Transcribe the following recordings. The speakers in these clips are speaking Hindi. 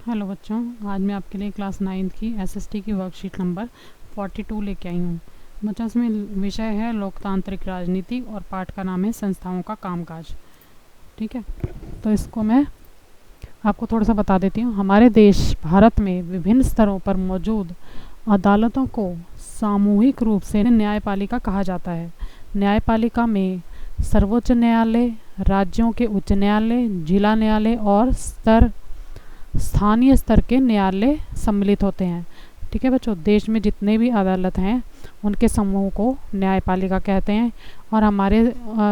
हेलो बच्चों, आज मैं आपके लिए क्लास 9th की एसएसटी की वर्कशीट नंबर 42 लेके आई हूँ। बच्चों, इसमें विषय है लोकतांत्रिक राजनीति और पाठ का नाम है संस्थाओं का कामकाज। ठीक है, तो इसको मैं आपको थोड़ा सा बता देती हूँ। हमारे देश भारत में विभिन्न स्तरों पर मौजूद अदालतों को सामूहिक रूप से न्यायपालिका कहा जाता है। न्यायपालिका में सर्वोच्च न्यायालय, राज्यों के उच्च न्यायालय, जिला न्यायालय और स्थानीय स्तर के न्यायालय सम्मिलित होते हैं। ठीक है बच्चों, देश में जितने भी अदालत हैं उनके समूह को न्यायपालिका कहते हैं। और हमारे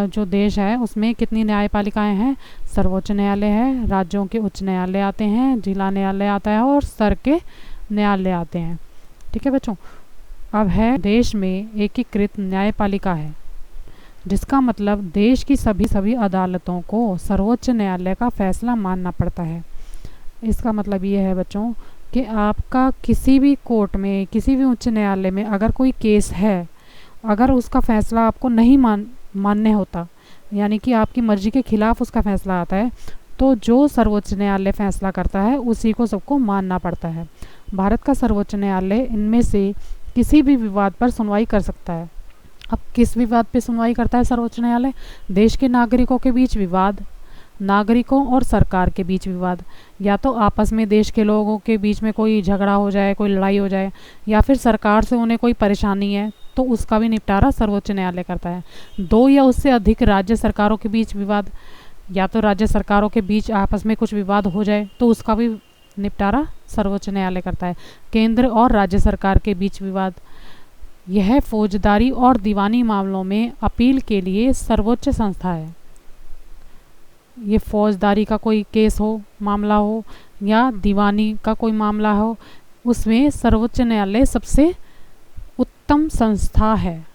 जो देश है उसमें कितनी न्यायपालिकाएं हैं? सर्वोच्च न्यायालय है, राज्यों के उच्च न्यायालय आते हैं, जिला न्यायालय आता है और स्तर के न्यायालय आते हैं। ठीक है बच्चों, अब है देश में एकीकृत न्यायपालिका है, जिसका मतलब देश की सभी अदालतों को सर्वोच्च न्यायालय का फैसला मानना पड़ता है। इसका मतलब ये है बच्चों कि आपका किसी भी कोर्ट में, किसी भी उच्च न्यायालय में अगर कोई केस है, अगर उसका फैसला आपको नहीं मान्य होता, यानी कि आपकी मर्जी के खिलाफ उसका फैसला आता है, तो जो सर्वोच्च न्यायालय फैसला करता है उसी को सबको मानना पड़ता है। भारत का सर्वोच्च न्यायालय इनमें से किसी भी विवाद पर सुनवाई कर सकता है। अब किस विवाद पे सुनवाई करता है सर्वोच्च न्यायालय? देश के नागरिकों के बीच विवाद, नागरिकों और सरकार के बीच विवाद, या तो आपस में देश के लोगों के बीच में कोई झगड़ा हो जाए, कोई लड़ाई हो जाए, या फिर सरकार से उन्हें कोई परेशानी है तो उसका भी निपटारा सर्वोच्च न्यायालय करता है। दो या उससे अधिक राज्य सरकारों के बीच विवाद, या तो राज्य सरकारों के बीच आपस में कुछ विवाद हो जाए तो उसका भी निपटारा सर्वोच्च न्यायालय करता है। केंद्र और राज्य सरकार के बीच विवाद, यह फौजदारी और दीवानी मामलों में अपील के लिए सर्वोच्च संस्था है। ये फौजदारी का कोई केस हो, मामला हो, या दीवानी का कोई मामला हो, उसमें सर्वोच्च न्यायालय सबसे उत्तम संस्था है।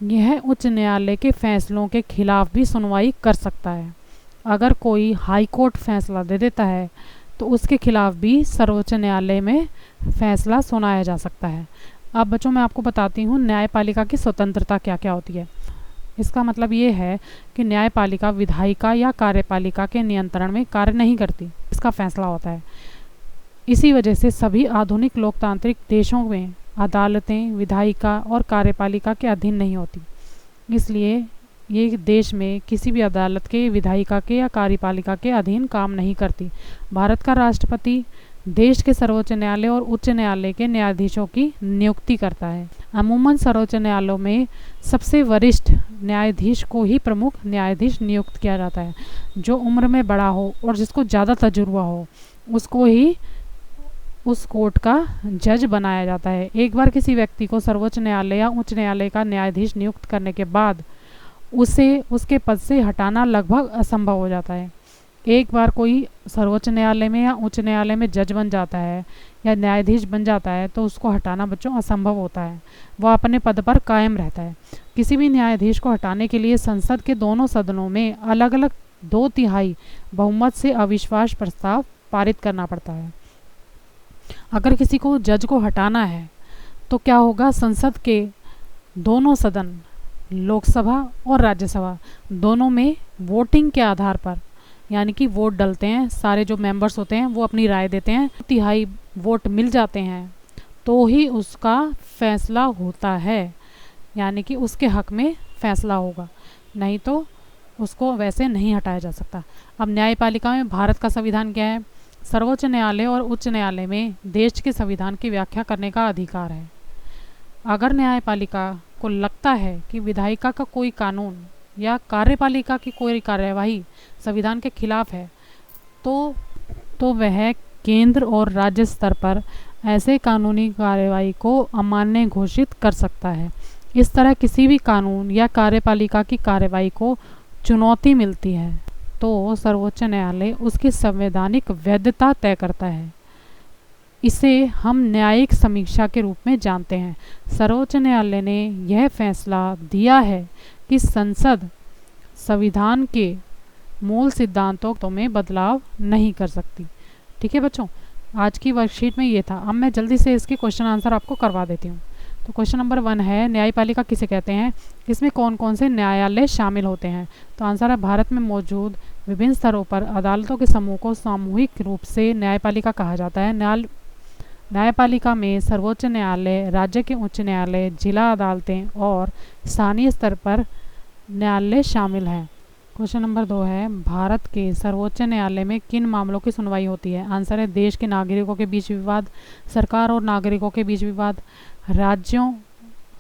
यह उच्च न्यायालय के फैसलों के खिलाफ भी सुनवाई कर सकता है। अगर कोई हाई कोर्ट फैसला दे देता है तो उसके खिलाफ भी सर्वोच्च न्यायालय में फैसला सुनाया जा सकता है। अब बच्चों, मैं आपको बताती हूँ न्यायपालिका की स्वतंत्रता क्या क्या होती है। इसका मतलब ये है कि न्यायपालिका विधायिका या कार्यपालिका के नियंत्रण में कार्य नहीं करती, इसका फैसला होता है। इसी वजह से सभी आधुनिक लोकतांत्रिक देशों में अदालतें विधायिका और कार्यपालिका के अधीन नहीं होती। इसलिए ये देश में किसी भी अदालत के, विधायिका के या कार्यपालिका के अधीन काम नहीं करती। भारत का राष्ट्रपति देश के सर्वोच्च न्यायालय और उच्च न्यायालय के न्यायाधीशों की नियुक्ति करता है। अमूमन सर्वोच्च न्यायालयों में सबसे वरिष्ठ न्यायाधीश को ही प्रमुख न्यायाधीश नियुक्त किया जाता है। जो उम्र में बड़ा हो और जिसको ज़्यादा तजुर्बा हो उसको ही उस कोर्ट का जज बनाया जाता है। एक बार किसी व्यक्ति को सर्वोच्च न्यायालय या उच्च न्यायालय का न्यायाधीश नियुक्त करने के बाद उसे उसके पद से हटाना लगभग असंभव हो जाता है। एक बार कोई सर्वोच्च न्यायालय में या उच्च न्यायालय में जज बन जाता है या न्यायाधीश बन जाता है तो उसको हटाना बच्चों असंभव होता है। वह अपने पद पर कायम रहता है। किसी भी न्यायाधीश को हटाने के लिए संसद के दोनों सदनों में अलग अलग 2/3 बहुमत से अविश्वास प्रस्ताव पारित करना पड़ता है। अगर किसी को जज को हटाना है तो क्या होगा? संसद के दोनों सदन, लोकसभा और राज्यसभा, दोनों में वोटिंग के आधार पर, यानी कि वोट डलते हैं, सारे जो मेंबर्स होते हैं वो अपनी राय देते हैं, 2/3 वोट मिल जाते हैं तो ही उसका फैसला होता है, यानी कि उसके हक में फैसला होगा, नहीं तो उसको वैसे नहीं हटाया जा सकता। अब न्यायपालिका में भारत का संविधान क्या है? सर्वोच्च न्यायालय और उच्च न्यायालय में देश के संविधान की व्याख्या करने का अधिकार है। अगर न्यायपालिका को लगता है कि विधायिका का कोई कानून या कार्यपालिका की कोई कार्यवाही संविधान के खिलाफ है तो वह केंद्र और राज्य स्तर पर ऐसे कानूनी कार्यवाही को अमान्य घोषित कर सकता है। इस तरह किसी भी कानून या कार्यपालिका की कार्यवाही को चुनौती मिलती है तो सर्वोच्च न्यायालय उसकी संवैधानिक वैधता तय करता है। इसे हम न्यायिक समीक्षा के रूप में जानते हैं। सर्वोच्च न्यायालय ने यह फैसला दिया है कि संसद संविधान के मूल सिद्धांतों में बदलाव नहीं कर सकती। ठीक है बच्चों, आज की वर्कशीट में ये था। अब मैं जल्दी से इसके क्वेश्चन आंसर आपको करवा देती हूँ। तो क्वेश्चन नंबर 1 है न्यायपालिका किसे कहते हैं, इसमें कौन कौन से न्यायालय शामिल होते हैं। तो आंसर है भारत में मौजूद विभिन्न स्तरों पर अदालतों के समूह को सामूहिक रूप से न्यायपालिका कहा जाता है। न्यायपालिका में सर्वोच्च न्यायालय, राज्य के उच्च न्यायालय, जिला अदालतें और स्थानीय स्तर पर न्यायालय शामिल हैं। क्वेश्चन नंबर 2 है भारत के सर्वोच्च न्यायालय में किन मामलों की सुनवाई होती है। आंसर है देश के नागरिकों के बीच विवाद, सरकार और नागरिकों के बीच विवाद, राज्यों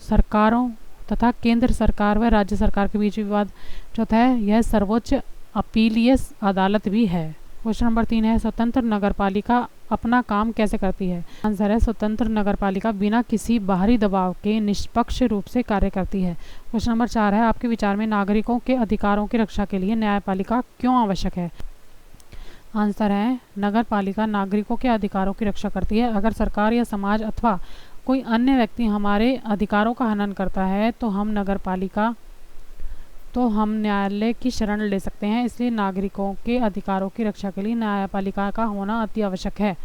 सरकारों तथा केंद्र सरकार व राज्य सरकार के बीच विवाद। चौथा है यह सर्वोच्च अपीलीय अदालत भी है। क्वेश्चन नंबर 3 है स्वतंत्र नगरपालिका अपना काम कैसे करती है। आंसर है स्वतंत्र नगरपालिका बिना किसी बाहरी दबाव के निष्पक्ष रूप से कार्य करती है। क्वेश्चन नंबर 4 है आपके विचार में नागरिकों के अधिकारों की रक्षा के लिए न्यायपालिका क्यों आवश्यक है। आंसर है नगरपालिका नागरिकों के अधिकारों की रक्षा करती है। अगर सरकार या समाज अथवा कोई अन्य व्यक्ति हमारे अधिकारों का हनन करता है तो हम न्यायालय की शरण ले सकते हैं। इसलिए नागरिकों के अधिकारों की रक्षा के लिए न्यायपालिका का होना अति आवश्यक है।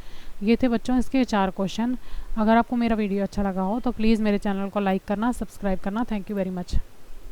ये थे बच्चों इसके 4 क्वेश्चन। अगर आपको मेरा वीडियो अच्छा लगा हो तो प्लीज़ मेरे चैनल को लाइक करना, सब्सक्राइब करना। Thank you very much.